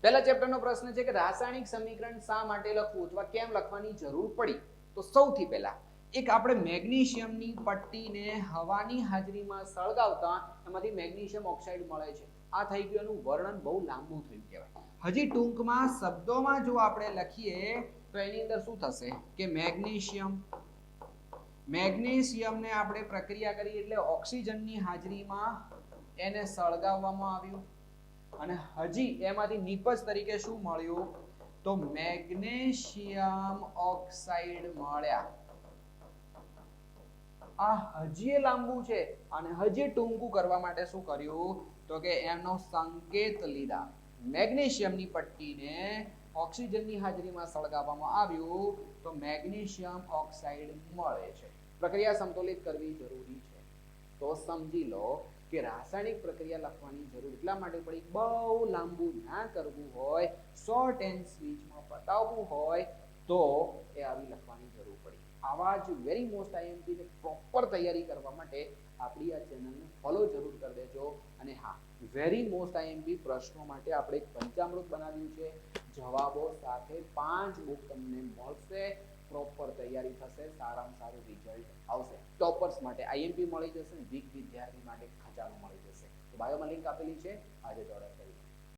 પહેલા ચેપ્ટરનો પ્રશ્ન છે કે રાસાયણિક સમીકરણ શા માટે લખવું અથવા કેમ લખવાની જરૂર પડી. તો સૌથી પહેલા એક આપણે મેગ્નેશિયમની પટ્ટીને હવાની હાજરીમાં સળગાવતા એમાંથી મેગ્નેશિયમ ઓક્સાઇડ મળે છે. આ થઈ ગયું એનું વર્ણન બહુ લાંબુ થયું કહેવાય. હજી ટૂંકમાં શબ્દોમાં જો આપણે લખીએ તો એની અંદર શું થશે કે મેગ્નેશિયમને આપણે પ્રક્રિયા કરી એટલે ઓક્સિજનની હાજરીમાં એને સળગાવવામાં આવ્યું અને હજી એમાંથી નિપજ તરીકે શું મળ્યું તો મેગ્નેશિયમ ઓક્સાઇડ મળ્યા. આ હજી લાંબુ છે અને હજી ટૂંકું કરવા માટે શું કર્યું તો કે એનો સંકેત લીધા. મેગ્નેશિયમની પટ્ટીને ઓક્સિજનની હાજરીમાં સળગાવવામાં આવ્યું તો મેગ્નેશિયમ ઓક્સાઇડ મળે છે. પ્રક્રિયા સંતુલિત કરવી જરૂરી છે. તો સમજી લો કે રાસાયણિક પ્રક્રિયા લખવાની જરૂર એટલા માટે પડી બહુ લાંબુ ના કરવું હોય, શોર્ટ એન્ડ સ્વીચમાં પતાવવું હોય તો એ આવી લખવાની જરૂર પડી. આવા જ વેરી મોસ્ટ આઈએમપી ને પ્રોપર તૈયારી કરવા માટે આપણી આ ચેનલને ફોલો જરૂર કરી દેજો. અને હા, વેરી મોસ્ટ આઈએમપી પ્રશ્નો માટે આપણે એક પંચામૃત બનાવ્યું છે. જવાબો સાથે 5 બુક તમને મળશે. પ્રોપર તૈયારી થશે, સારામાં સારું રિઝલ્ટ આવશે. ટોપર્સ માટે આઈએમપી મળી જશે, વીક વિદ્યાર્થી માટે ખજાનો મળી જશે. તો બાયોમાં લિંક આપેલી છે, આજે ઓર્ડર કરી